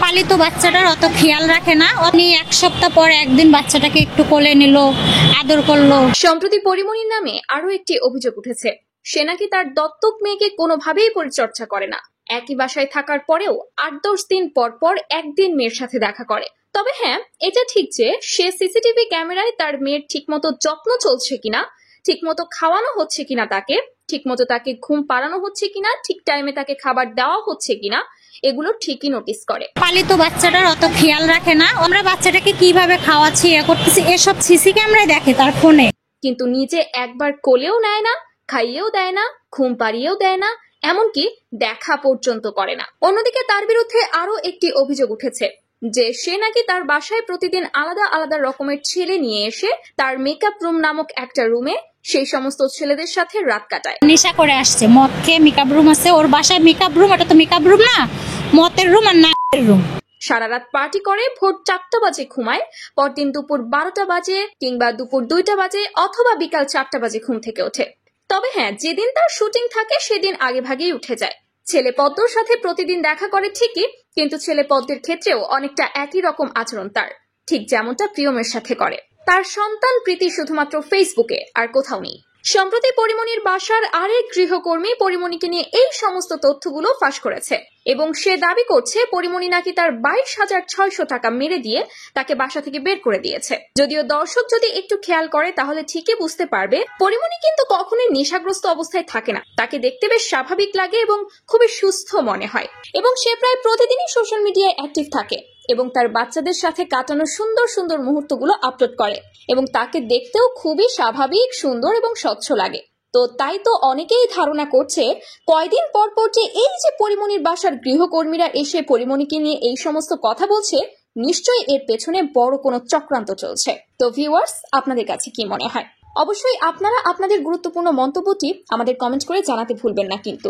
পালিত বাচ্চাটার অত খেয়াল রাখে না। উনি এক সপ্তাহ পর একদিন বাচ্চাটাকে একটু কোলে নিল, আদর করলো। সম্প্রতি পরিমণির নামে আরো একটি অভিযোগ উঠেছে। সে নাকি তার দত্তক মেয়েকে কোনোভাবেই পরিচর্যা করে না। একই বাসায় থাকার পরেও ৮-১০ দিন পর পর একদিন মেয়ের সাথে দেখা করে। তবে হ্যাঁ, এটা ঠিক যে সে সিসিটিভি ক্যামেরায় তার মেয়ের ঠিকমতো যত্ন চলছে কিনা, ঠিকমতো খাওয়ানো হচ্ছে কিনা, ঠিকমতো তাকে ঘুম পাড়ানো হচ্ছে কিনা, ঠিক টাইমে তাকে খাবার দেওয়া হচ্ছে কিনা, এগুলো ঠিকই নোটিস করে। পালিত বাচ্চাটার অত খেয়াল রাখে না। আমরা বাচ্চাটাকে কিভাবে খাওয়াচ্ছি, করতেছি, এসব সিসি ক্যামেরায় দেখে তার ফোনে। কিন্তু নিজে একবার কোলেও নেয় না, খাইয়েও দেয় না, ঘুম পাড়িয়েও দেয় না, এমনকি দেখা পর্যন্ত করে না। অন্যদিকে তার বিরুদ্ধে আরো একটি অভিযোগ উঠেছে যে সে নাকি তার বাসায় প্রতিদিন আলাদা আলাদা রকমের ছেলে নিয়ে এসে তার মেকআপ রুম নামক একটা রুমে সেই সমস্ত ছেলেদের সাথে রাত কাটায়। নেশা করে আসছে, মদ খেয়ে মেকআপ রুম আছে ওর বাসায়। মেকআপ রুম, এটা তো মেকআপ রুম না, মদের রুম আর নাচের রুম। সারা রাত পার্টি করে ভোর 4টা বাজে ঘুমায়, পরদিন দুপুর 12টা বাজে কিংবা দুপুর 2টা বাজে অথবা বিকাল 4টা বাজে ঘুম থেকে ওঠে। তবে হ্যাঁ, যেদিন তার শুটিং থাকে সেদিন আগে ভাগেই উঠে যায়। ছেলে পদ্মর সাথে প্রতিদিন দেখা করে ঠিকই, কিন্তু ছেলে পদ্মের ক্ষেত্রেও অনেকটা একই রকম আচরণ তার, ঠিক যেমনটা প্রিয়মের সাথে করে। তার সন্তান প্রীতি শুধুমাত্র ফেসবুকে, আর কোথাও নেই। সম্প্রতি পরিমণির বাসার আরেক গৃহকর্মী পরিমণিকে নিয়ে এই সমস্ত তথ্যগুলো ফাঁস করেছে এবং সে দাবি করছে পরিমণি নাকি তার 22,600 টাকা মেরে দিয়ে তাকে বাসা থেকে বের করে দিয়েছে। যদিও দর্শক যদি একটু খেয়াল করে তাহলে ঠিকই বুঝতে পারবে পরিমণি কিন্তু কখনোই নেশাগ্রস্ত অবস্থায় থাকে না। তাকে দেখতে বেশ স্বাভাবিক লাগে এবং খুবই সুস্থ মনে হয়, এবং সে প্রায় প্রতিদিনই সোশ্যাল মিডিয়ায় অ্যাক্টিভ থাকে এবং তার বাচ্চাদের সাথে কাটানো সুন্দর সুন্দর মুহূর্তগুলো আপলোড করে, এবং তাকে দেখতেও খুবই স্বাভাবিক, সুন্দর এবং স্বচ্ছ লাগে। তো তাই তো অনেকেই ধারণা করছে কয়দিন পর পর যে এই যে পরিমণির বাসার গৃহকর্মীরা এসে পরিমণিকে নিয়ে এই সমস্ত কথা বলছে, নিশ্চয়ই এর পেছনে বড় কোনো চক্রান্ত চলছে। তো ভিউয়ার্স, আপনাদের কাছে কি মনে হয়? অবশ্যই আপনারা আপনাদের গুরুত্বপূর্ণ মন্তব্যটি আমাদের কমেন্ট করে জানাতে ভুলবেন না কিন্তু।